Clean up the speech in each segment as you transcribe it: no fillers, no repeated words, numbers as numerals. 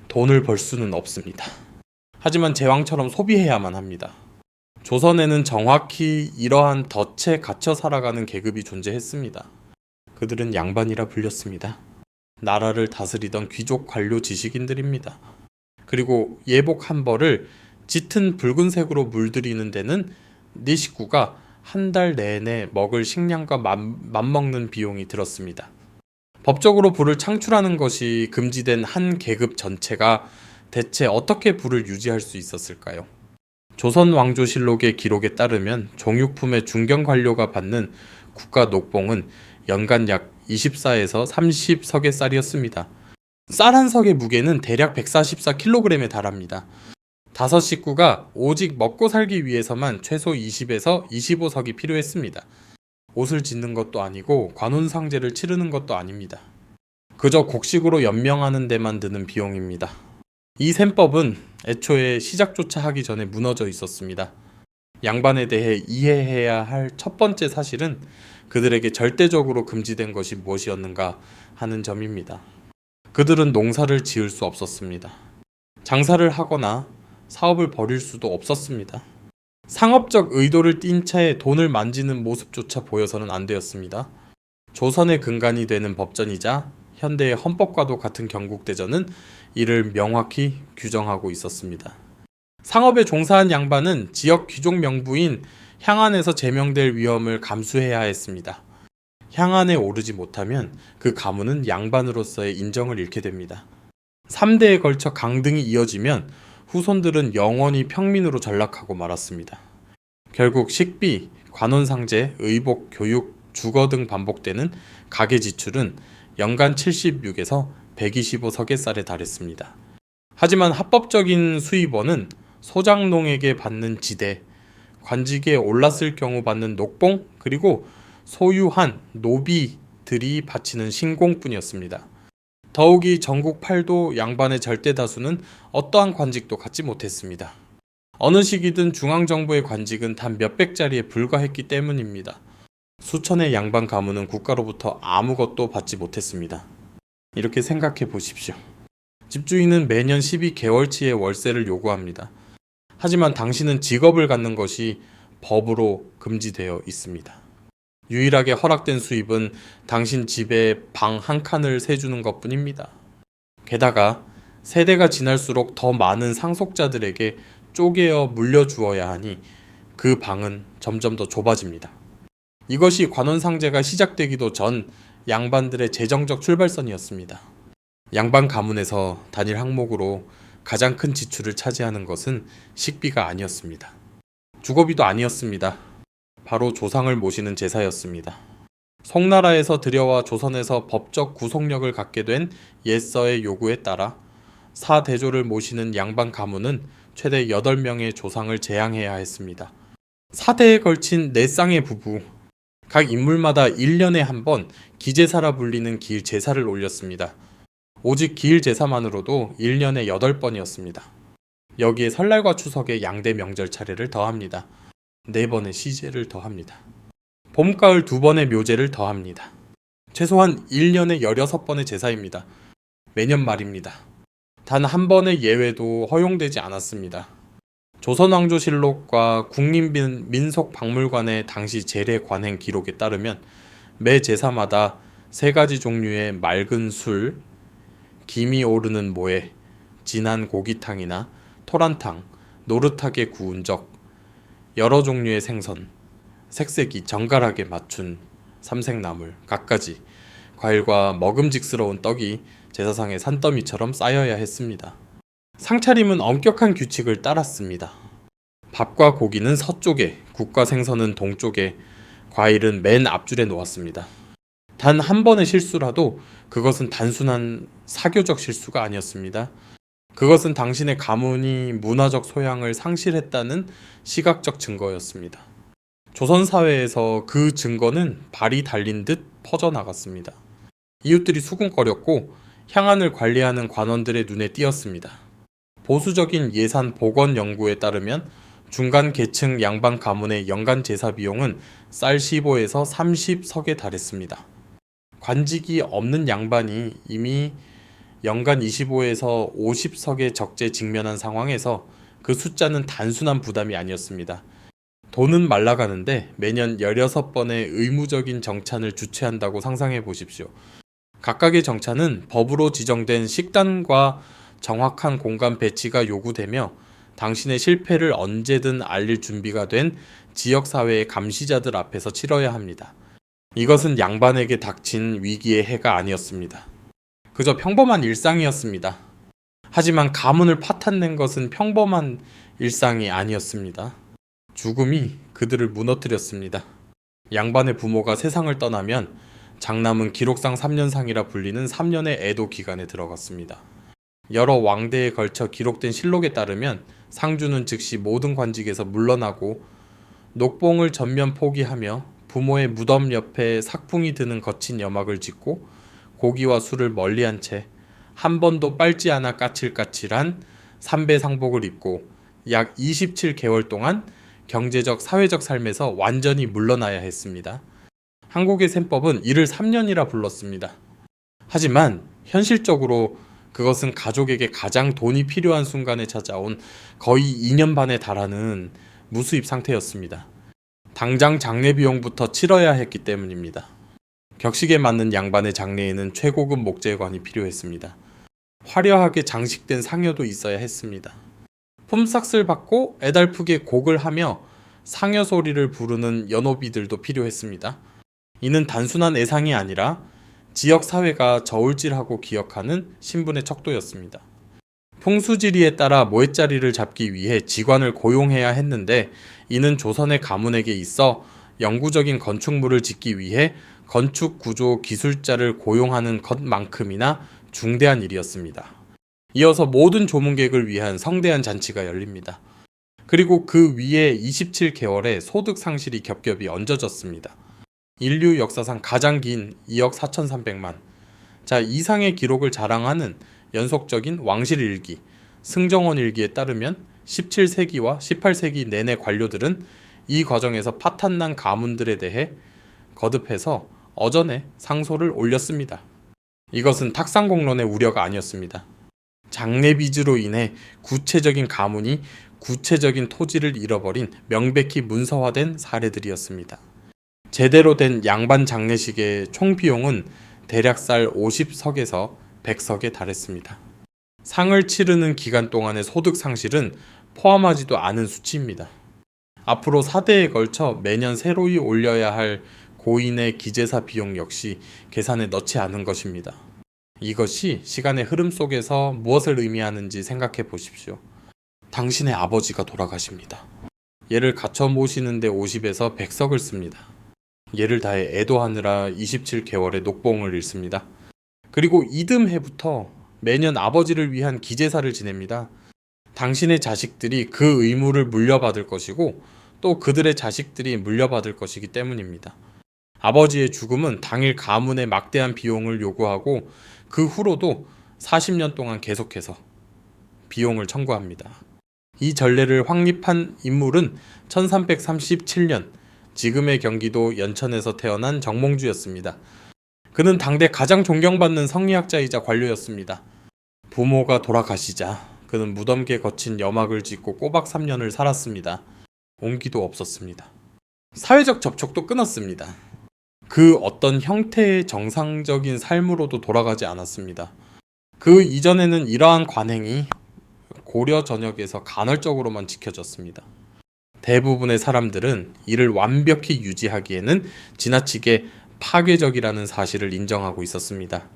돈을 벌 수는 없습니다. 하지만 제왕처럼 소비해야만 합니다. 조선에는 정확히 이러한 덫에 갇혀 살아가는 계급이 존재했습니다. 그들은 양반이라 불렸습니다. 나라를 다스리던 귀족 관료 지식인들입니다. 그리고 예복 한 벌을 짙은 붉은색으로 물들이는 데는 네 식구가 한 달 내내 먹을 식량과 맘먹는 비용이 들었습니다. 법적으로 부를 창출하는 것이 금지된 한 계급 전체가 대체 어떻게 부를 유지할 수 있었을까요? 조선왕조실록의 기록에 따르면 종육품의 중견 관료가 받는 국가 녹봉은 연간 약 24에서 30석의 쌀이었습니다. 쌀 한 석의 무게는 대략 144kg에 달합니다. 5식구가 오직 먹고 살기 위해서만 최소 20에서 25석이 필요했습니다. 옷을 짓는 것도 아니고 관혼상제를 치르는 것도 아닙니다. 그저 곡식으로 연명하는 데만 드는 비용입니다. 이 셈법은 애초에 시작조차 하기 전에 무너져 있었습니다. 양반에 대해 이해해야 할 첫 번째 사실은 그들에게 절대적으로 금지된 것이 무엇이었는가 하는 점입니다. 그들은 농사를 지을 수 없었습니다. 장사를 하거나 사업을 벌일 수도 없었습니다. 상업적 의도를 띈 채 돈을 만지는 모습조차 보여서는 안 되었습니다. 조선의 근간이 되는 법전이자 현대의 헌법과도 같은 경국대전은 이를 명확히 규정하고 있었습니다. 상업에 종사한 양반은 지역 귀족 명부인 향안에서 제명될 위험을 감수해야 했습니다. 향안에 오르지 못하면 그 가문은 양반으로서의 인정을 잃게 됩니다. 3대에 걸쳐 강등이 이어지면 후손들은 영원히 평민으로 전락하고 말았습니다. 결국 식비, 관원상제, 의복, 교육, 주거 등 반복되는 가계 지출은 연간 76에서 125석의 쌀에 달했습니다. 하지만 합법적인 수입원은 소장농에게 받는 지대, 관직에 올랐을 경우 받는 녹봉, 그리고 소유한 노비들이 바치는 신공뿐이었습니다. 더욱이 전국 팔도 양반의 절대 다수는 어떠한 관직도 갖지 못했습니다. 어느 시기든 중앙정부의 관직은 단 몇백짜리에 불과했기 때문입니다. 수천의 양반 가문은 국가로부터 아무것도 받지 못했습니다. 이렇게 생각해 보십시오. 집주인은 매년 12개월치의 월세를 요구합니다. 하지만 당신은 직업을 갖는 것이 법으로 금지되어 있습니다. 유일하게 허락된 수입은 당신 집에 방 한 칸을 세주는 것뿐입니다. 게다가 세대가 지날수록 더 많은 상속자들에게 쪼개어 물려주어야 하니 그 방은 점점 더 좁아집니다. 이것이 관원상제가 시작되기도 전 양반들의 재정적 출발선이었습니다. 양반 가문에서 단일 항목으로 가장 큰 지출을 차지하는 것은 식비가 아니었습니다. 주거비도 아니었습니다. 바로 조상을 모시는 제사였습니다. 송나라에서 들여와 조선에서 법적 구속력을 갖게 된 옛서의 요구에 따라 사대조를 모시는 양반 가문은 최대 8명의 조상을 제양해야 했습니다. 4대에 걸친 4쌍의 부부, 각 인물마다 1년에 한 번 기제사라 불리는 기일 제사를 올렸습니다. 오직 기일 제사만으로도 1년에 8번이었습니다. 여기에 설날과 추석의 양대 명절 차례를 더합니다. 4번의 시제를 더합니다. 봄, 가을 2번의 묘제를 더합니다. 최소한 1년에 16번의 제사입니다. 매년 말입니다. 단 한 번의 예외도 허용되지 않았습니다. 조선왕조실록과 국립민속박물관의 당시 제례 관행 기록에 따르면 매 제사마다 3가지 종류의 맑은 술, 김이 오르는 모에, 진한 고기탕이나 토란탕, 노릇하게 구운 적, 여러 종류의 생선, 색색이 정갈하게 맞춘 삼색나물, 갖가지, 과일과 먹음직스러운 떡이 제사상의 산더미처럼 쌓여야 했습니다. 상차림은 엄격한 규칙을 따랐습니다. 밥과 고기는 서쪽에, 국과 생선은 동쪽에, 과일은 맨 앞줄에 놓았습니다. 단 한 번의 실수라도 그것은 단순한 사교적 실수가 아니었습니다. 그것은 당신의 가문이 문화적 소양을 상실했다는 시각적 증거였습니다. 조선 사회에서 그 증거는 발이 달린 듯 퍼져나갔습니다. 이웃들이 수군거렸고 향안을 관리하는 관원들의 눈에 띄었습니다. 보수적인 예산 복원 연구에 따르면 중간 계층 양반 가문의 연간 제사 비용은 쌀 15에서 30석에 달했습니다. 관직이 없는 양반이 이미 연간 25에서 50석의 적재에 직면한 상황에서 그 숫자는 단순한 부담이 아니었습니다. 돈은 말라가는데 매년 16번의 의무적인 정찬을 주최한다고 상상해 보십시오. 각각의 정찬은 법으로 지정된 식단과 정확한 공간 배치가 요구되며 당신의 실패를 언제든 알릴 준비가 된 지역사회의 감시자들 앞에서 치러야 합니다. 이것은 양반에게 닥친 위기의 해가 아니었습니다. 그저 평범한 일상이었습니다. 하지만 가문을 파탄낸 것은 평범한 일상이 아니었습니다. 죽음이 그들을 무너뜨렸습니다. 양반의 부모가 세상을 떠나면 장남은 기록상 3년상이라 불리는 3년의 애도 기간에 들어갔습니다. 여러 왕대에 걸쳐 기록된 실록에 따르면 상주는 즉시 모든 관직에서 물러나고 녹봉을 전면 포기하며 부모의 무덤 옆에 삭풍이 드는 거친 여막을 짓고 고기와 술을 멀리한 채 한 번도 빨지 않아 까칠까칠한 삼배상복을 입고 약 27개월 동안 경제적, 사회적 삶에서 완전히 물러나야 했습니다. 한국의 셈법은 이를 3년이라 불렀습니다. 하지만 현실적으로 그것은 가족에게 가장 돈이 필요한 순간에 찾아온 거의 2년 반에 달하는 무수입 상태였습니다. 당장 장례 비용부터 치러야 했기 때문입니다. 격식에 맞는 양반의 장례에는 최고급 목재관이 필요했습니다. 화려하게 장식된 상여도 있어야 했습니다. 품삯을 받고 애달프게 곡을 하며 상여 소리를 부르는 연호비들도 필요했습니다. 이는 단순한 애상이 아니라 지역 사회가 저울질하고 기억하는 신분의 척도였습니다. 풍수지리에 따라 모해자리를 잡기 위해 직관을 고용해야 했는데 이는 조선의 가문에게 있어 영구적인 건축물을 짓기 위해 건축구조 기술자를 고용하는 것만큼이나 중대한 일이었습니다. 이어서 모든 조문객을 위한 성대한 잔치가 열립니다. 그리고 그 위에 27개월의 소득 상실이 겹겹이 얹어졌습니다. 인류 역사상 가장 긴 2억 4,300만. 자, 이상의 기록을 자랑하는 연속적인 왕실 일기, 승정원 일기에 따르면 17세기와 18세기 내내 관료들은 이 과정에서 파탄난 가문들에 대해 거듭해서 어전에 상소를 올렸습니다. 이것은 탁상공론의 우려가 아니었습니다. 장례비즈로 인해 구체적인 가문이 구체적인 토지를 잃어버린 명백히 문서화된 사례들이었습니다. 제대로 된 양반 장례식의 총 비용은 대략 쌀 50석에서 100석에 달했습니다. 상을 치르는 기간 동안의 소득 상실은 포함하지도 않은 수치입니다. 앞으로 4대에 걸쳐 매년 새로이 올려야 할 고인의 기제사 비용 역시 계산에 넣지 않은 것입니다. 이것이 시간의 흐름 속에서 무엇을 의미하는지 생각해 보십시오. 당신의 아버지가 돌아가십니다. 얘를 갖춰 모시는데 50에서 100석을 씁니다. 얘를 다해 애도하느라 27개월의 녹봉을 읽습니다. 그리고 이듬해부터 매년 아버지를 위한 기제사를 지냅니다. 당신의 자식들이 그 의무를 물려받을 것이고 또 그들의 자식들이 물려받을 것이기 때문입니다. 아버지의 죽음은 당일 가문에 막대한 비용을 요구하고 그 후로도 40년 동안 계속해서 비용을 청구합니다. 이 전례를 확립한 인물은 1337년 지금의 경기도 연천에서 태어난 정몽주였습니다. 그는 당대 가장 존경받는 성리학자이자 관료였습니다. 부모가 돌아가시자 그는 무덤께 거친 여막을 짓고 꼬박 3년을 살았습니다. 온기도 없었습니다. 사회적 접촉도 끊었습니다. 그 어떤 형태의 정상적인 삶으로도 돌아가지 않았습니다. 그 이전에는 이러한 관행이 고려 전역에서 간헐적으로만 지켜졌습니다. 대부분의 사람들은 이를 완벽히 유지하기에는 지나치게 파괴적이라는 사실을 인정하고 있었습니다.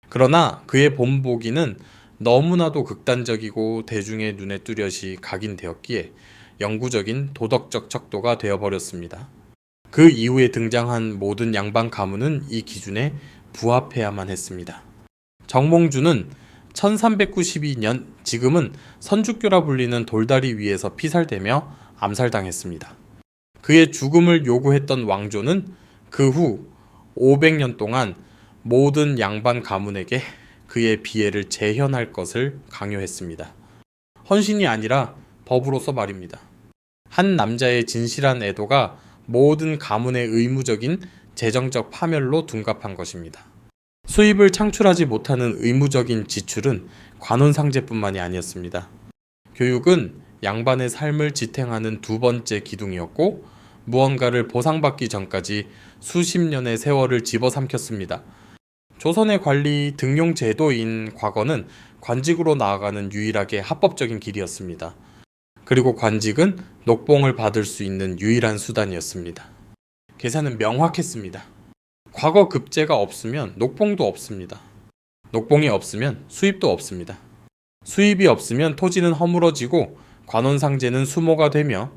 그러나 그의 본보기는 너무나도 극단적이고 대중의 눈에 뚜렷이 각인되었기에 영구적인 도덕적 척도가 되어버렸습니다. 그 이후에 등장한 모든 양반 가문은 이 기준에 부합해야만 했습니다. 정몽주는 1392년 지금은 선주교라 불리는 돌다리 위에서 피살되며 암살당했습니다. 그의 죽음을 요구했던 왕조는 그 후 500년 동안 모든 양반 가문에게 그의 비애를 재현할 것을 강요했습니다. 헌신이 아니라 법으로서 말입니다. 한 남자의 진실한 애도가 모든 가문의 의무적인 재정적 파멸로 둔갑한 것입니다. 수입을 창출하지 못하는 의무적인 지출은 관혼상제뿐만이 아니었습니다. 교육은 양반의 삶을 지탱하는 두 번째 기둥이었고 무언가를 보상받기 전까지 수십 년의 세월을 집어삼켰습니다. 조선의 관리 등용 제도인 과거는 관직으로 나아가는 유일하게 합법적인 길이었습니다. 그리고 관직은 녹봉을 받을 수 있는 유일한 수단이었습니다. 계산은 명확했습니다. 과거 급제가 없으면 녹봉도 없습니다. 녹봉이 없으면 수입도 없습니다. 수입이 없으면 토지는 허물어지고 관원상제는 수모가 되며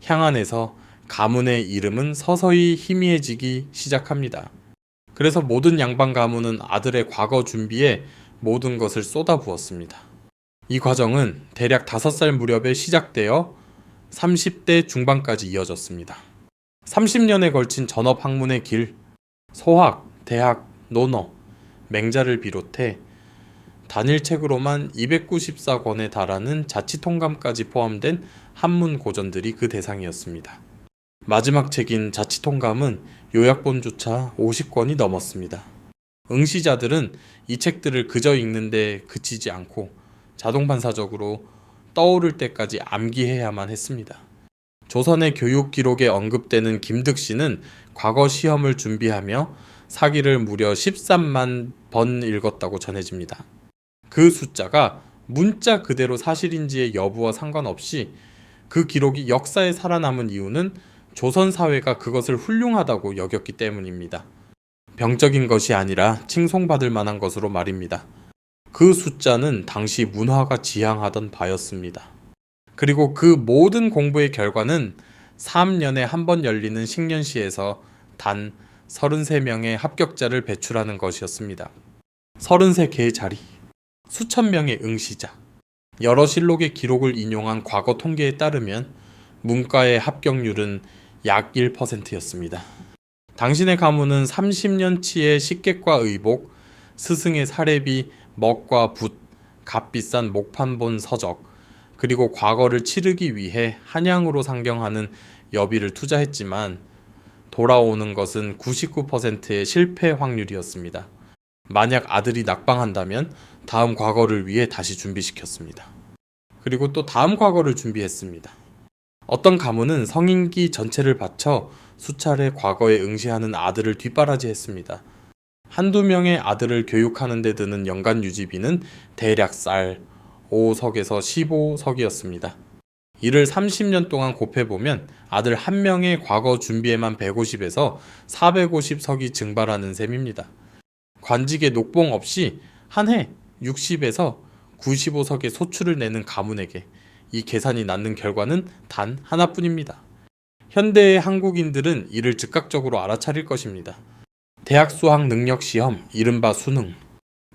향안에서 가문의 이름은 서서히 희미해지기 시작합니다. 그래서 모든 양반 가문은 아들의 과거 준비에 모든 것을 쏟아부었습니다. 이 과정은 대략 5살 무렵에 시작되어 30대 중반까지 이어졌습니다. 30년에 걸친 전업학문의 길, 소학, 대학, 논어, 맹자를 비롯해 단일책으로만 294권에 달하는 자치통감까지 포함된 한문 고전들이 그 대상이었습니다. 마지막 책인 자치통감은 요약본조차 50권이 넘었습니다. 응시자들은 이 책들을 그저 읽는데 그치지 않고 자동반사적으로 떠오를 때까지 암기해야만 했습니다. 조선의 교육 기록에 언급되는 김득씨는 과거 시험을 준비하며 사기를 무려 13만 번 읽었다고 전해집니다. 그 숫자가 문자 그대로 사실인지의 여부와 상관없이 그 기록이 역사에 살아남은 이유는 조선 사회가 그것을 훌륭하다고 여겼기 때문입니다. 병적인 것이 아니라 칭송받을 만한 것으로 말입니다. 그 숫자는 당시 문화가 지향하던 바였습니다. 그리고 그 모든 공부의 결과는 3년에 한 번 열리는 식년시에서 단 33명의 합격자를 배출하는 것이었습니다. 33개의 자리, 수천 명의 응시자, 여러 실록의 기록을 인용한 과거 통계에 따르면 문과의 합격률은 약 1%였습니다. 당신의 가문은 30년치의 식객과 의복, 스승의 사례비, 먹과 붓, 값비싼 목판본 서적, 그리고 과거를 치르기 위해 한양으로 상경하는 여비를 투자했지만 돌아오는 것은 99%의 실패 확률이었습니다. 만약 아들이 낙방한다면 다음 과거를 위해 다시 준비시켰습니다. 그리고 또 다음 과거를 준비했습니다. 어떤 가문은 성인기 전체를 바쳐 수차례 과거에 응시하는 아들을 뒷바라지했습니다. 한두 명의 아들을 교육하는 데 드는 연간 유지비는 대략 쌀 5석에서 15석이었습니다. 이를 30년 동안 곱해보면 아들 한 명의 과거 준비에만 150에서 450석이 증발하는 셈입니다. 관직의 녹봉 없이 한 해 60에서 95석의 소출을 내는 가문에게 이 계산이 낳는 결과는 단 하나뿐입니다. 현대의 한국인들은 이를 즉각적으로 알아차릴 것입니다. 대학 수학 능력 시험, 이른바 수능,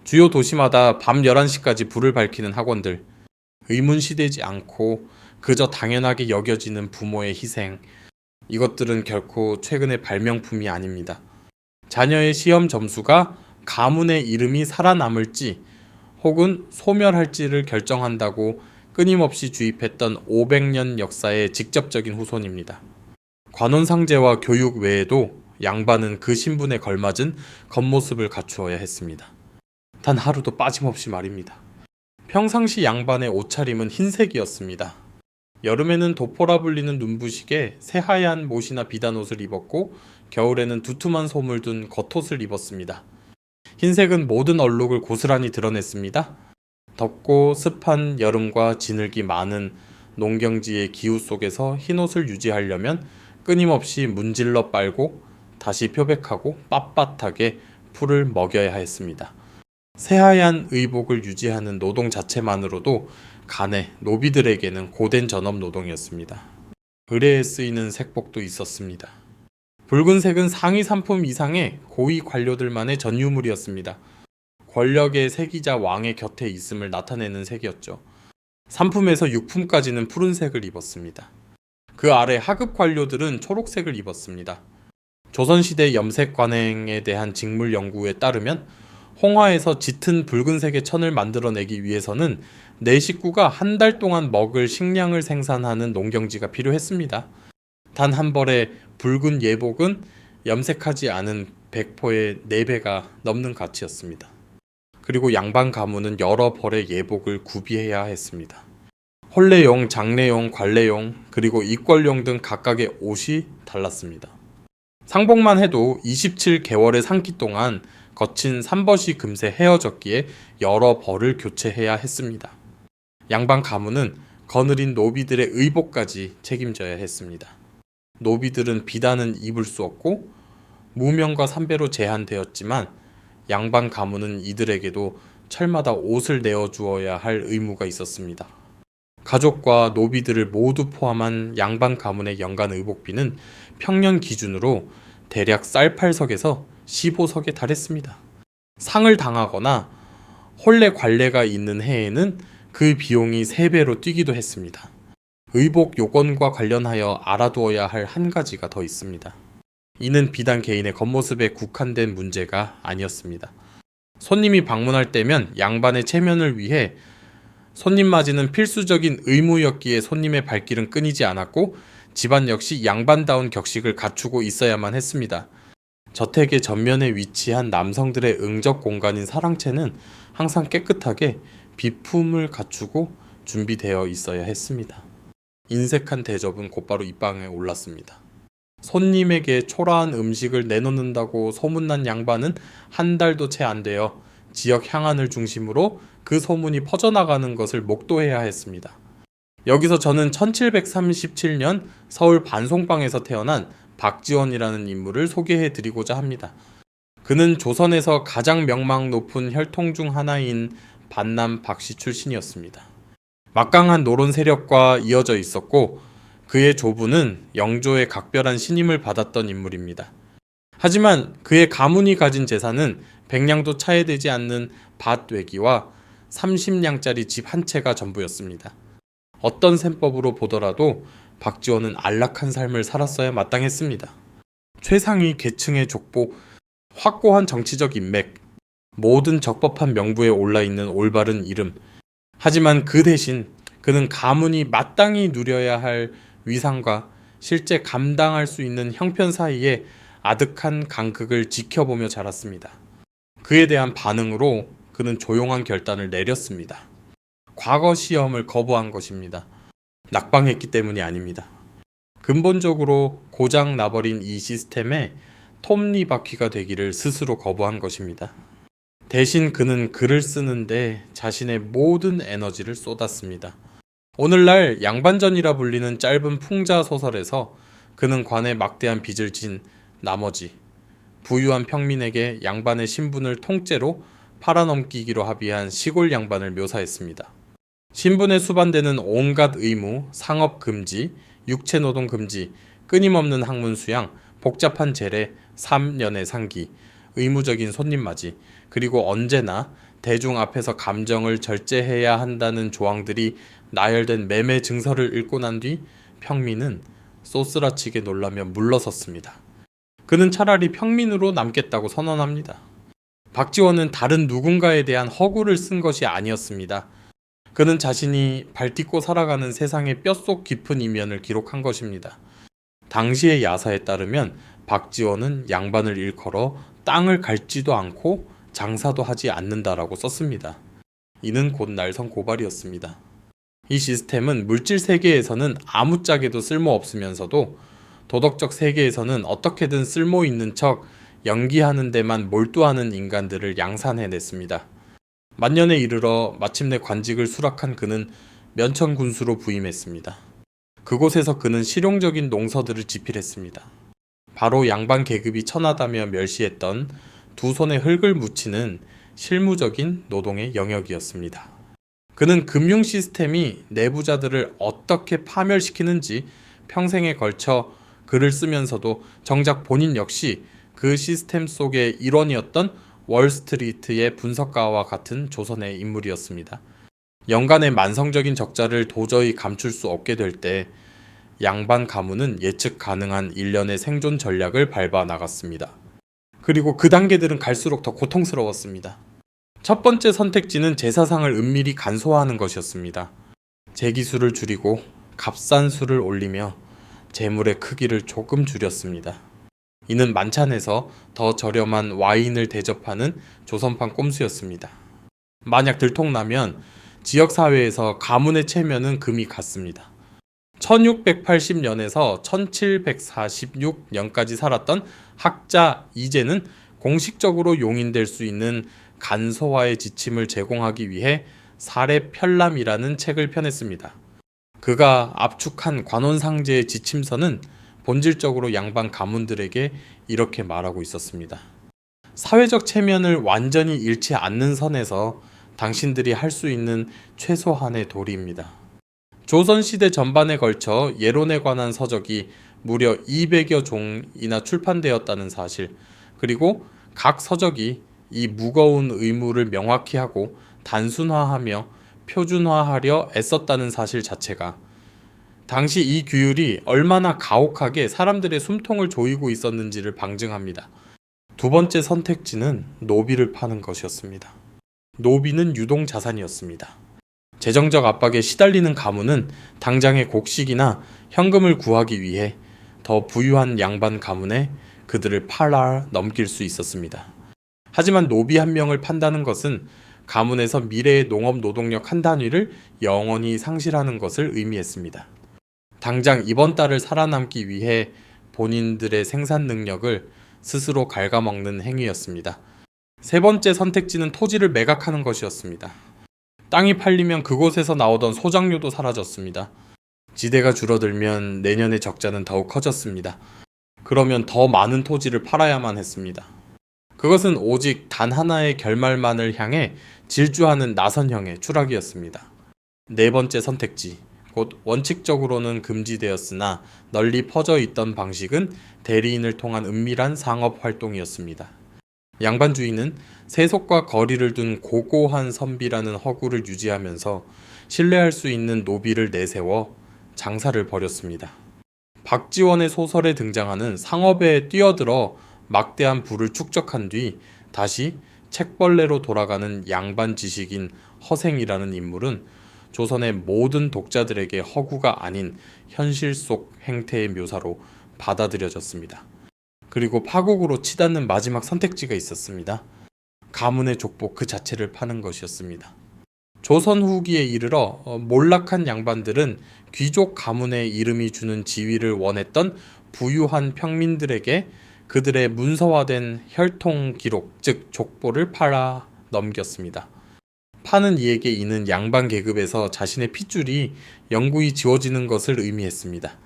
주요 도시마다 밤 11시까지 불을 밝히는 학원들, 의문시되지 않고 그저 당연하게 여겨지는 부모의 희생, 이것들은 결코 최근의 발명품이 아닙니다. 자녀의 시험 점수가 가문의 이름이 살아남을지 혹은 소멸할지를 결정한다고 끊임없이 주입했던 500년 역사의 직접적인 후손입니다. 관원상제와 교육 외에도 양반은 그 신분에 걸맞은 겉모습을 갖추어야 했습니다. 단 하루도 빠짐없이 말입니다. 평상시 양반의 옷차림은 흰색이었습니다. 여름에는 도포라 불리는 눈부시게 새하얀 못이나 비단옷을 입었고 겨울에는 두툼한 솜을 둔 겉옷을 입었습니다. 흰색은 모든 얼룩을 고스란히 드러냈습니다. 덥고 습한 여름과 지늘기 많은 농경지의 기후 속에서 흰옷을 유지하려면 끊임없이 문질러 빨고 다시 표백하고 빳빳하게 풀을 먹여야 했습니다. 새하얀 의복을 유지하는 노동 자체만으로도 간에 노비들에게는 고된 전업 노동이었습니다. 의뢰에 쓰이는 색복도 있었습니다. 붉은색은 상위 상품 이상의 고위 관료들만의 전유물이었습니다. 권력의 세기자 왕의 곁에 있음을 나타내는 색이었죠. 상품에서 육품까지는 푸른색을 입었습니다. 그 아래 하급 관료들은 초록색을 입었습니다. 조선시대 염색관행에 대한 직물 연구에 따르면 홍화에서 짙은 붉은색의 천을 만들어내기 위해서는 내 식구가 한 달 동안 먹을 식량을 생산하는 농경지가 필요했습니다. 단 한 벌의 붉은 예복은 염색하지 않은 백포의 4배가 넘는 가치였습니다. 그리고 양반 가문은 여러 벌의 예복을 구비해야 했습니다. 혼례용, 장례용, 관례용, 그리고 입궐용 등 각각의 옷이 달랐습니다. 상복만 해도 27개월의 상기 동안 거친 삼버시 금세 헤어졌기에 여러 벌을 교체해야 했습니다. 양반 가문은 거느린 노비들의 의복까지 책임져야 했습니다. 노비들은 비단은 입을 수 없고 무명과 삼배로 제한되었지만 양반 가문은 이들에게도 철마다 옷을 내어주어야 할 의무가 있었습니다. 가족과 노비들을 모두 포함한 양반 가문의 연간 의복비는 평년 기준으로 대략 쌀8석에서 15석에 달했습니다. 상을 당하거나 혼례 관례가 있는 해에는 그 비용이 3배로 뛰기도 했습니다. 의복 요건과 관련하여 알아두어야 할 한 가지가 더 있습니다. 이는 비단 개인의 겉모습에 국한된 문제가 아니었습니다. 손님이 방문할 때면 양반의 체면을 위해 손님 맞이는 필수적인 의무였기에 손님의 발길은 끊이지 않았고 집안 역시 양반다운 격식을 갖추고 있어야만 했습니다. 저택의 전면에 위치한 남성들의 응접 공간인 사랑채는 항상 깨끗하게 비품을 갖추고 준비되어 있어야 했습니다. 인색한 대접은 곧바로 입방에 올랐습니다. 손님에게 초라한 음식을 내놓는다고 소문난 양반은 한 달도 채 안 되어 지역 향안을 중심으로 그 소문이 퍼져나가는 것을 목도해야 했습니다. 여기서 저는 1737년 서울 반송방에서 태어난 박지원이라는 인물을 소개해 드리고자 합니다. 그는 조선에서 가장 명망 높은 혈통 중 하나인 반남 박씨 출신이었습니다. 막강한 노론 세력과 이어져 있었고 그의 조부는 영조의 각별한 신임을 받았던 인물입니다. 하지만 그의 가문이 가진 재산은 100냥도 차이되지 않는 밭 외기와 30냥짜리 집 한 채가 전부였습니다. 어떤 셈법으로 보더라도 박지원은 안락한 삶을 살았어야 마땅했습니다. 최상위 계층의 족보, 확고한 정치적 인맥, 모든 적법한 명부에 올라있는 올바른 이름. 하지만 그 대신 그는 가문이 마땅히 누려야 할 위상과 실제 감당할 수 있는 형편 사이에 아득한 간극을 지켜보며 자랐습니다. 그에 대한 반응으로 그는 조용한 결단을 내렸습니다. 과거 시험을 거부한 것입니다. 낙방했기 때문이 아닙니다. 근본적으로 고장 나버린 이 시스템에 톱니바퀴가 되기를 스스로 거부한 것입니다. 대신 그는 글을 쓰는데 자신의 모든 에너지를 쏟았습니다. 오늘날 양반전이라 불리는 짧은 풍자 소설에서 그는 관에 막대한 빚을 진 나머지 부유한 평민에게 양반의 신분을 통째로 팔아넘기기로 합의한 시골 양반을 묘사했습니다. 신분에 수반되는 온갖 의무, 상업 금지, 육체 노동 금지, 끊임없는 학문 수양, 복잡한 제례, 3년의 상기, 의무적인 손님 맞이, 그리고 언제나 대중 앞에서 감정을 절제해야 한다는 조항들이 나열된 매매 증서를 읽고 난 뒤 평민은 쏘스라치게 놀라며 물러섰습니다. 그는 차라리 평민으로 남겠다고 선언합니다. 박지원은 다른 누군가에 대한 허구를 쓴 것이 아니었습니다. 그는 자신이 발딛고 살아가는 세상의 뼛속 깊은 이면을 기록한 것입니다. 당시의 야사에 따르면 박지원은 양반을 일컬어 땅을 갈지도 않고 장사도 하지 않는다라고 썼습니다. 이는 곧 날선 고발이었습니다. 이 시스템은 물질 세계에서는 아무짝에도 쓸모없으면서도 도덕적 세계에서는 어떻게든 쓸모있는 척 연기하는 데만 몰두하는 인간들을 양산해냈습니다. 만년에 이르러 마침내 관직을 수락한 그는 면천군수로 부임했습니다. 그곳에서 그는 실용적인 농서들을 집필했습니다. 바로 양반 계급이 천하다며 멸시했던 두 손에 흙을 묻히는 실무적인 노동의 영역이었습니다. 그는 금융 시스템이 내부자들을 어떻게 파멸시키는지 평생에 걸쳐 글을 쓰면서도 정작 본인 역시 그 시스템 속의 일원이었던 월스트리트의 분석가와 같은 조선의 인물이었습니다. 연간의 만성적인 적자를 도저히 감출 수 없게 될 때 양반 가문은 예측 가능한 일련의 생존 전략을 밟아 나갔습니다. 그리고 그 단계들은 갈수록 더 고통스러웠습니다. 첫 번째 선택지는 제사상을 은밀히 간소화하는 것이었습니다. 제기수를 줄이고 값싼 수를 올리며 재물의 크기를 조금 줄였습니다. 이는 만찬에서 더 저렴한 와인을 대접하는 조선판 꼼수였습니다. 만약 들통나면 지역사회에서 가문의 체면은 금이 갔습니다. 1680년에서 1746년까지 살았던 학자 이제는 공식적으로 용인될 수 있는 간소화의 지침을 제공하기 위해 사례편람이라는 책을 펴냈습니다. 그가 압축한 관원상제의 지침서는 본질적으로 양반 가문들에게 이렇게 말하고 있었습니다. 사회적 체면을 완전히 잃지 않는 선에서 당신들이 할 수 있는 최소한의 도리입니다. 조선시대 전반에 걸쳐 예론에 관한 서적이 무려 200여 종이나 출판되었다는 사실, 그리고 각 서적이 이 무거운 의무를 명확히 하고 단순화하며 표준화하려 애썼다는 사실 자체가 당시 이 규율이 얼마나 가혹하게 사람들의 숨통을 조이고 있었는지를 방증합니다. 두 번째 선택지는 노비를 파는 것이었습니다. 노비는 유동자산이었습니다. 재정적 압박에 시달리는 가문은 당장의 곡식이나 현금을 구하기 위해 더 부유한 양반 가문에 그들을 팔아 넘길 수 있었습니다. 하지만 노비 한 명을 판다는 것은 가문에서 미래의 농업 노동력 한 단위를 영원히 상실하는 것을 의미했습니다. 당장 이번 달을 살아남기 위해 본인들의 생산 능력을 스스로 갉아먹는 행위였습니다. 세 번째 선택지는 토지를 매각하는 것이었습니다. 땅이 팔리면 그곳에서 나오던 소작료도 사라졌습니다. 지대가 줄어들면 내년의 적자는 더욱 커졌습니다. 그러면 더 많은 토지를 팔아야만 했습니다. 그것은 오직 단 하나의 결말만을 향해 질주하는 나선형의 추락이었습니다. 네 번째 선택지, 곧 원칙적으로는 금지되었으나 널리 퍼져 있던 방식은 대리인을 통한 은밀한 상업 활동이었습니다. 양반주의는 세속과 거리를 둔 고고한 선비라는 허구를 유지하면서 신뢰할 수 있는 노비를 내세워 장사를 벌였습니다. 박지원의 소설에 등장하는 상업에 뛰어들어 막대한 부를 축적한 뒤 다시 책벌레로 돌아가는 양반 지식인 허생이라는 인물은 조선의 모든 독자들에게 허구가 아닌 현실 속 행태의 묘사로 받아들여졌습니다. 그리고 파국으로 치닫는 마지막 선택지가 있었습니다. 가문의 족보 그 자체를 파는 것이었습니다. 조선 후기에 이르러 몰락한 양반들은 귀족 가문의 이름이 주는 지위를 원했던 부유한 평민들에게 그들의 문서화된 혈통 기록, 즉 족보를 팔아 넘겼습니다. 파는 이에게 이는 양반 계급에서 자신의 핏줄이 영구히 지워지는 것을 의미했습니다.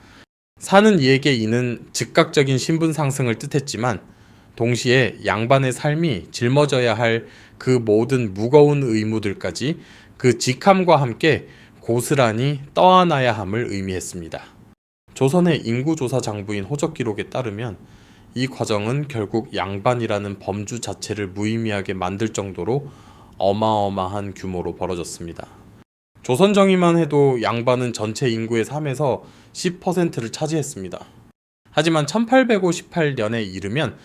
사는 이에게 이는 즉각적인 신분 상승을 뜻했지만 동시에 양반의 삶이 짊어져야 할 그 모든 무거운 의무들까지 그 직함과 함께 고스란히 떠안아야 함을 의미했습니다. 조선의 인구조사 장부인 호적 기록에 따르면 이 과정은 결국 양반이라는 범주 자체를 무의미하게 만들 정도로 어마어마한 규모로 벌어졌습니다. 조선 정의만 해도 양반은 전체 인구의 3에서 10%를 차지했습니다. 하지만 1858년에 이르면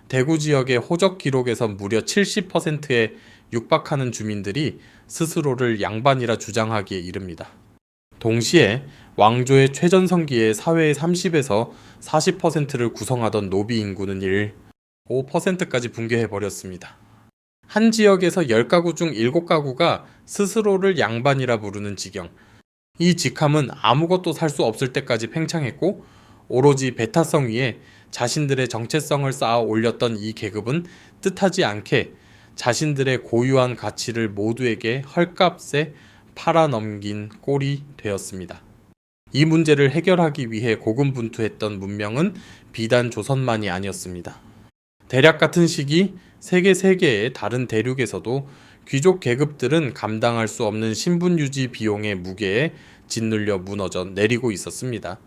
대구 지역의 호적 기록에서 무려 70%에 육박하는 주민들이 스스로를 양반이라 주장하기에 이릅니다. 동시에 왕조의 최전성기에 사회의 30에서 40%를 구성하던 노비 인구는 5%까지 붕괴해버렸습니다. 한 지역에서 10가구 중 7가구가 스스로를 양반이라 부르는 지경. 이 직함은 아무것도 살 수 없을 때까지 팽창했고 오로지 배타성 위에 자신들의 정체성을 쌓아 올렸던 이 계급은 뜻하지 않게 자신들의 고유한 가치를 모두에게 헐값에 팔아넘긴 꼴이 되었습니다. 이 문제를 해결하기 위해 고군분투했던 문명은 비단 조선만이 아니었습니다. 대략 같은 시기 세계 3개의 다른 대륙에서도 귀족 계급들은 감당할 수 없는 신분 유지 비용의 무게에 짓눌려 무너져 내리고 있었습니다.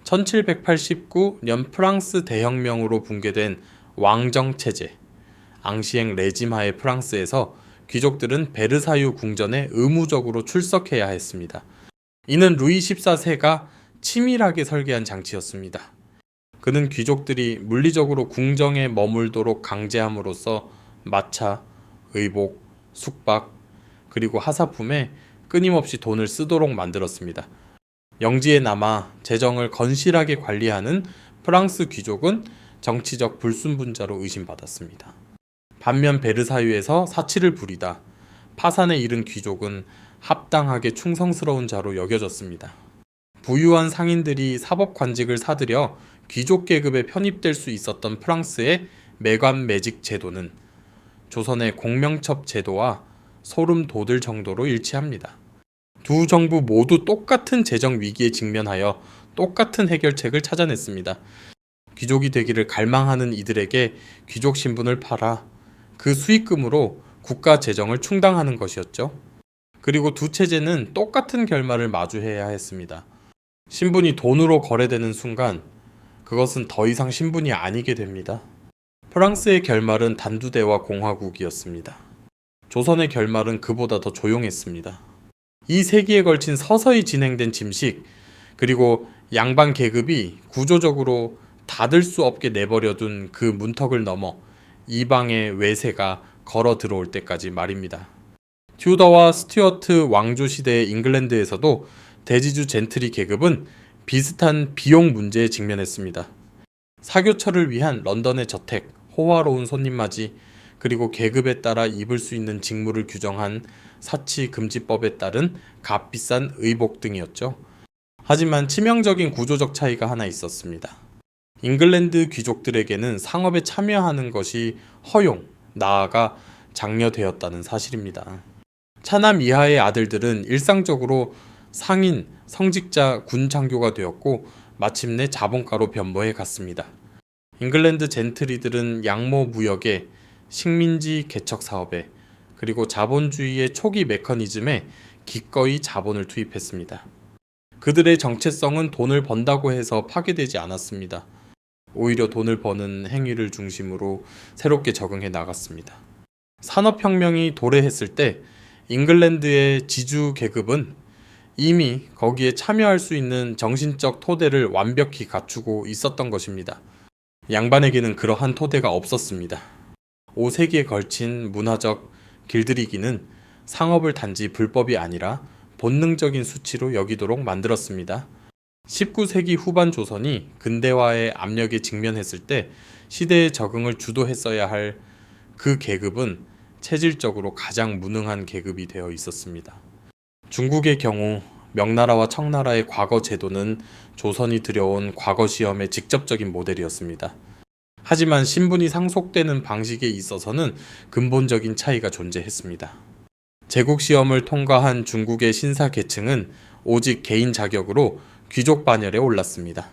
1789년 프랑스 대혁명으로 붕괴된 왕정체제, 앙시엥 레짐하의 프랑스에서 귀족들은 베르사유 궁전에 의무적으로 출석해야 했습니다. 이는 루이 14세가 치밀하게 설계한 장치였습니다. 그는 귀족들이 물리적으로 궁정에 머물도록 강제함으로써 마차, 의복, 숙박, 그리고 하사품에 끊임없이 돈을 쓰도록 만들었습니다. 영지에 남아 재정을 건실하게 관리하는 프랑스 귀족은 정치적 불순분자로 의심받았습니다. 반면 베르사유에서 사치를 부리다 파산에 이른 귀족은 합당하게 충성스러운 자로 여겨졌습니다. 부유한 상인들이 사법관직을 사들여 귀족 계급에 편입될 수 있었던 프랑스의 매관매직 제도는 조선의 공명첩 제도와 소름 돋을 정도로 일치합니다. 두 정부 모두 똑같은 재정 위기에 직면하여 똑같은 해결책을 찾아냈습니다. 귀족이 되기를 갈망하는 이들에게 귀족 신분을 팔아 그 수익금으로 국가 재정을 충당하는 것이었죠. 그리고 두 체제는 똑같은 결말을 마주해야 했습니다. 신분이 돈으로 거래되는 순간 그것은 더 이상 신분이 아니게 됩니다. 프랑스의 결말은 단두대와 공화국이었습니다. 조선의 결말은 그보다 더 조용했습니다. 이 세기에 걸친 서서히 진행된 침식, 그리고 양반 계급이 구조적으로 닫을 수 없게 내버려둔 그 문턱을 넘어 이방의 외세가 걸어 들어올 때까지 말입니다. 튜더와 스튜어트 왕조 시대의 잉글랜드에서도 대지주 젠트리 계급은 비슷한 비용 문제에 직면했습니다. 사교처를 위한 런던의 저택, 호화로운 손님맞이, 그리고 계급에 따라 입을 수 있는 직무를 규정한 사치금지법에 따른 값비싼 의복 등이었죠. 하지만 치명적인 구조적 차이가 하나 있었습니다. 잉글랜드 귀족들에게는 상업에 참여하는 것이 허용, 나아가 장려되었다는 사실입니다. 차남 이하의 아들들은 일상적으로 상인, 성직자, 군 장교가 되었고 마침내 자본가로 변모해 갔습니다. 잉글랜드 젠트리들은 양모 무역에 식민지 개척 사업에 그리고 자본주의의 초기 메커니즘에 기꺼이 자본을 투입했습니다. 그들의 정체성은 돈을 번다고 해서 파괴되지 않았습니다. 오히려 돈을 버는 행위를 중심으로 새롭게 적응해 나갔습니다. 산업혁명이 도래했을 때 잉글랜드의 지주 계급은 이미 거기에 참여할 수 있는 정신적 토대를 완벽히 갖추고 있었던 것입니다. 양반에게는 그러한 토대가 없었습니다. 5세기에 걸친 문화적 길들이기는 상업을 단지 불법이 아니라 본능적인 수치로 여기도록 만들었습니다. 19세기 후반 조선이 근대화의 압력에 직면했을 때 시대의 적응을 주도했어야 할 그 계급은 체질적으로 가장 무능한 계급이 되어 있었습니다. 중국의 경우 명나라와 청나라의 과거 제도는 조선이 들여온 과거 시험의 직접적인 모델이었습니다. 하지만 신분이 상속되는 방식에 있어서는 근본적인 차이가 존재했습니다. 제국 시험을 통과한 중국의 신사 계층은 오직 개인 자격으로 귀족 반열에 올랐습니다.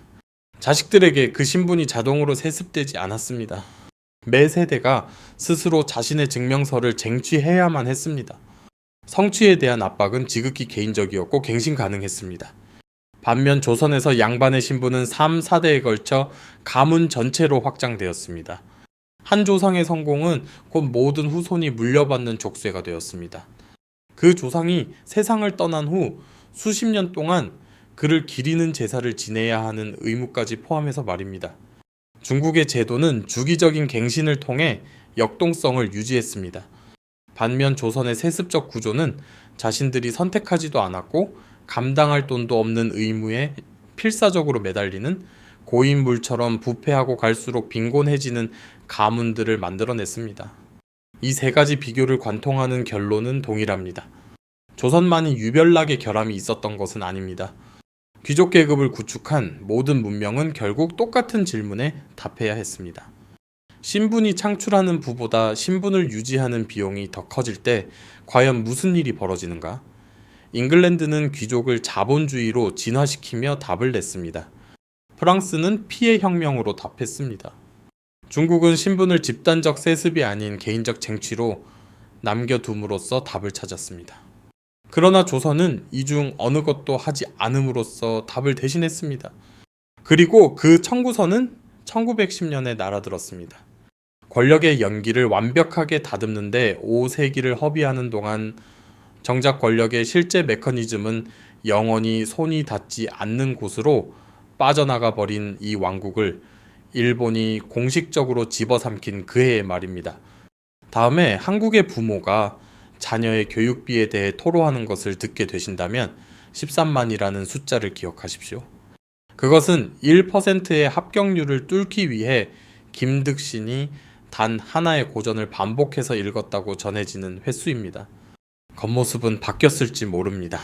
자식들에게 그 신분이 자동으로 세습되지 않았습니다. 매 세대가 스스로 자신의 증명서를 쟁취해야만 했습니다. 성취에 대한 압박은 지극히 개인적이었고 갱신 가능했습니다. 반면 조선에서 양반의 신분은 3, 4대에 걸쳐 가문 전체로 확장되었습니다. 한 조상의 성공은 곧 모든 후손이 물려받는 족쇄가 되었습니다. 그 조상이 세상을 떠난 후 수십 년 동안 그를 기리는 제사를 지내야 하는 의무까지 포함해서 말입니다. 중국의 제도는 주기적인 갱신을 통해 역동성을 유지했습니다. 반면 조선의 세습적 구조는 자신들이 선택하지도 않았고 감당할 돈도 없는 의무에 필사적으로 매달리는 고인물처럼 부패하고 갈수록 빈곤해지는 가문들을 만들어냈습니다. 이 세 가지 비교를 관통하는 결론은 동일합니다. 조선만이 유별나게 결함이 있었던 것은 아닙니다. 귀족 계급을 구축한 모든 문명은 결국 똑같은 질문에 답해야 했습니다. 신분이 창출하는 부보다 신분을 유지하는 비용이 더 커질 때 과연 무슨 일이 벌어지는가? 잉글랜드는 귀족을 자본주의로 진화시키며 답을 냈습니다. 프랑스는 피해 혁명으로 답했습니다. 중국은 신분을 집단적 세습이 아닌 개인적 쟁취로 남겨둠으로써 답을 찾았습니다. 그러나 조선은 이 중 어느 것도 하지 않음으로써 답을 대신했습니다. 그리고 그 청구서는 1910년에 날아들었습니다. 권력의 연기를 완벽하게 다듬는데 5세기를 허비하는 동안 정작 권력의 실제 메커니즘은 영원히 손이 닿지 않는 곳으로 빠져나가 버린 이 왕국을 일본이 공식적으로 집어삼킨 그해의 말입니다. 다음에 한국의 부모가 자녀의 교육비에 대해 토로하는 것을 듣게 되신다면 13만이라는 숫자를 기억하십시오. 그것은 1%의 합격률을 뚫기 위해 김득신이 단 하나의 고전을 반복해서 읽었다고 전해지는 횟수입니다. 겉모습은 바뀌었을지 모릅니다.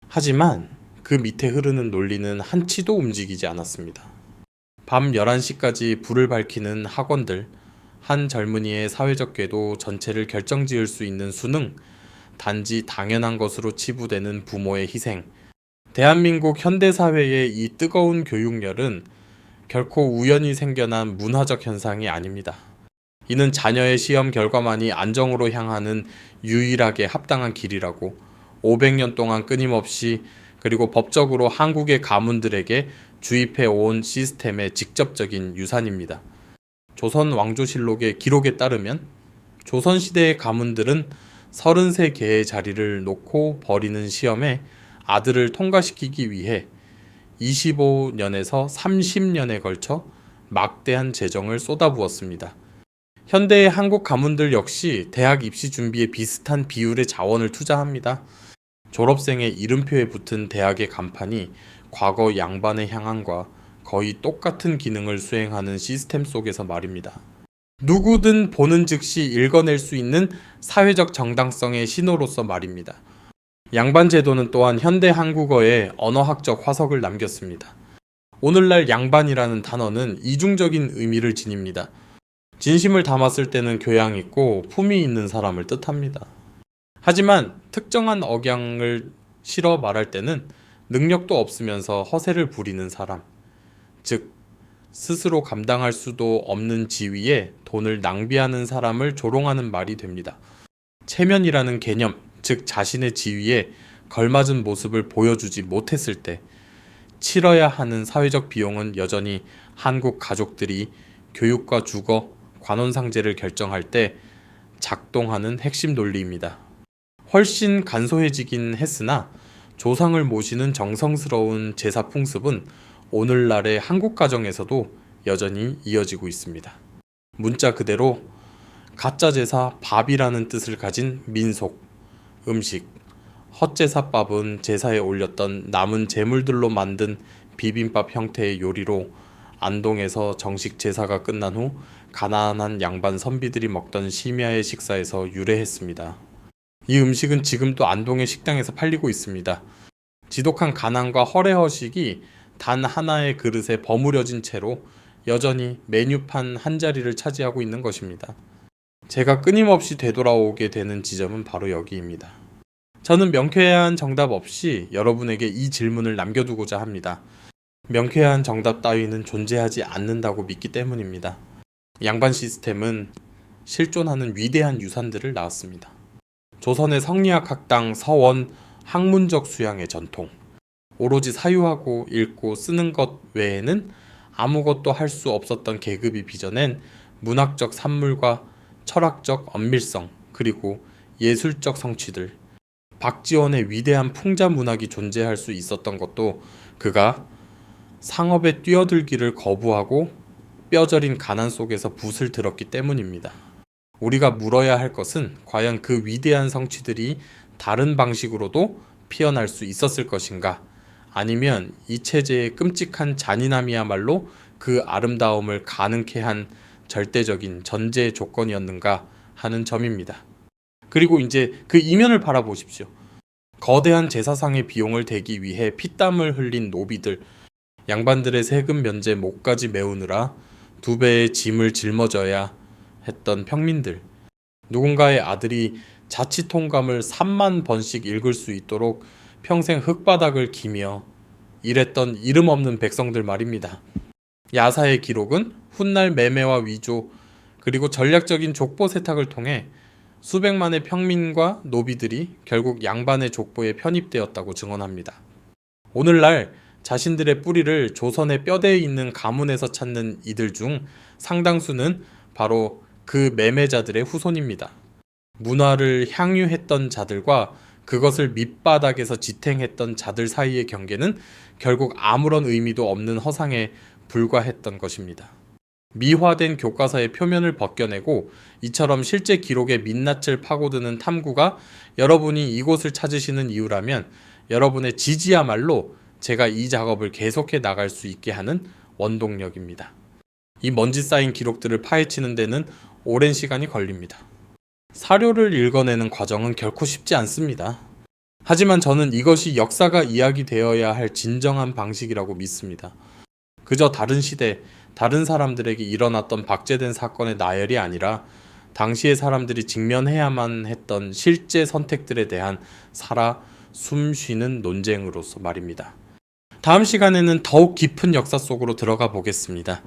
하지만 그 밑에 흐르는 논리는 한치도 움직이지 않았습니다. 밤 11시까지 불을 밝히는 학원들, 한 젊은이의 사회적 궤도 전체를 결정지을 수 있는 수능, 단지 당연한 것으로 치부되는 부모의 희생, 대한민국 현대사회의 이 뜨거운 교육열은 결코 우연히 생겨난 문화적 현상이 아닙니다. 이는 자녀의 시험 결과만이 안정으로 향하는 유일하게 합당한 길이라고 500년 동안 끊임없이 그리고 법적으로 한국의 가문들에게 주입해 온 시스템의 직접적인 유산입니다. 조선 왕조실록의 기록에 따르면 조선시대의 가문들은 33개의 자리를 놓고 벌이는 시험에 아들을 통과시키기 위해 25년에서 30년에 걸쳐 막대한 재정을 쏟아부었습니다. 현대의 한국 가문들 역시 대학 입시 준비에 비슷한 비율의 자원을 투자합니다. 졸업생의 이름표에 붙은 대학의 간판이 과거 양반의 향한과 거의 똑같은 기능을 수행하는 시스템 속에서 말입니다. 누구든 보는 즉시 읽어낼 수 있는 사회적 정당성의 신호로서 말입니다. 양반 제도는 또한 현대 한국어에 언어학적 화석을 남겼습니다. 오늘날 양반이라는 단어는 이중적인 의미를 지닙니다. 진심을 담았을 때는 교양 있고 품위 있는 사람을 뜻합니다. 하지만 특정한 억양을 실어 말할 때는 능력도 없으면서 허세를 부리는 사람, 즉 스스로 감당할 수도 없는 지위에 돈을 낭비하는 사람을 조롱하는 말이 됩니다. 체면이라는 개념, 즉 자신의 지위에 걸맞은 모습을 보여주지 못했을 때 치러야 하는 사회적 비용은 여전히 한국 가족들이 교육과 주거, 관혼상제를 결정할 때 작동하는 핵심 논리입니다. 훨씬 간소해지긴 했으나 조상을 모시는 정성스러운 제사 풍습은 오늘날의 한국 가정에서도 여전히 이어지고 있습니다. 문자 그대로 가짜 제사 밥이라는 뜻을 가진 민속, 음식, 헛제사밥은 제사에 올렸던 남은 제물들로 만든 비빔밥 형태의 요리로 안동에서 정식 제사가 끝난 후 가난한 양반 선비들이 먹던 심야의 식사에서 유래했습니다. 이 음식은 지금도 안동의 식당에서 팔리고 있습니다. 지독한 가난과 허례허식이 단 하나의 그릇에 버무려진 채로 여전히 메뉴판 한 자리를 차지하고 있는 것입니다. 제가 끊임없이 되돌아오게 되는 지점은 바로 여기입니다. 저는 명쾌한 정답 없이 여러분에게 이 질문을 남겨두고자 합니다. 명쾌한 정답 따위는 존재하지 않는다고 믿기 때문입니다. 양반 시스템은 실존하는 위대한 유산들을 낳았습니다. 조선의 성리학 학당 서원 학문적 수양의 전통, 오로지 사유하고 읽고 쓰는 것 외에는 아무것도 할 수 없었던 계급이 빚어낸 문학적 산물과 철학적 엄밀성, 그리고 예술적 성취들, 박지원의 위대한 풍자 문학이 존재할 수 있었던 것도 그가 상업에 뛰어들기를 거부하고 뼈저린 가난 속에서 붓을 들었기 때문입니다. 우리가 물어야 할 것은 과연 그 위대한 성취들이 다른 방식으로도 피어날 수 있었을 것인가? 아니면 이 체제의 끔찍한 잔인함이야말로 그 아름다움을 가능케 한 절대적인 전제 조건이었는가 하는 점입니다. 그리고 이제 그 이면을 바라보십시오. 거대한 제사상의 비용을 대기 위해 피땀을 흘린 노비들, 양반들의 세금 면제 목까지 메우느라 2배의 짐을 짊어져야 했던 평민들, 누군가의 아들이 자치통감을 3만 번씩 읽을 수 있도록 평생 흙바닥을 기며 일했던 이름 없는 백성들 말입니다. 야사의 기록은 훗날 매매와 위조, 그리고 전략적인 족보 세탁을 통해 수백만의 평민과 노비들이 결국 양반의 족보에 편입되었다고 증언합니다. 오늘날 자신들의 뿌리를 조선의 뼈대에 있는 가문에서 찾는 이들 중 상당수는 바로 그 매매자들의 후손입니다. 문화를 향유했던 자들과 그것을 밑바닥에서 지탱했던 자들 사이의 경계는 결국 아무런 의미도 없는 허상에 불과했던 것입니다. 미화된 교과서의 표면을 벗겨내고 이처럼 실제 기록의 민낯을 파고드는 탐구가 여러분이 이곳을 찾으시는 이유라면 여러분의 지지야말로 제가 이 작업을 계속해 나갈 수 있게 하는 원동력입니다. 이 먼지 쌓인 기록들을 파헤치는 데는 오랜 시간이 걸립니다. 사료를 읽어내는 과정은 결코 쉽지 않습니다. 하지만 저는 이것이 역사가 이야기되어야 할 진정한 방식이라고 믿습니다. 그저 다른 시대, 다른 사람들에게 일어났던 박제된 사건의 나열이 아니라 당시의 사람들이 직면해야만 했던 실제 선택들에 대한 살아 숨쉬는 논쟁으로서 말입니다. 다음 시간에는 더욱 깊은 역사 속으로 들어가 보겠습니다.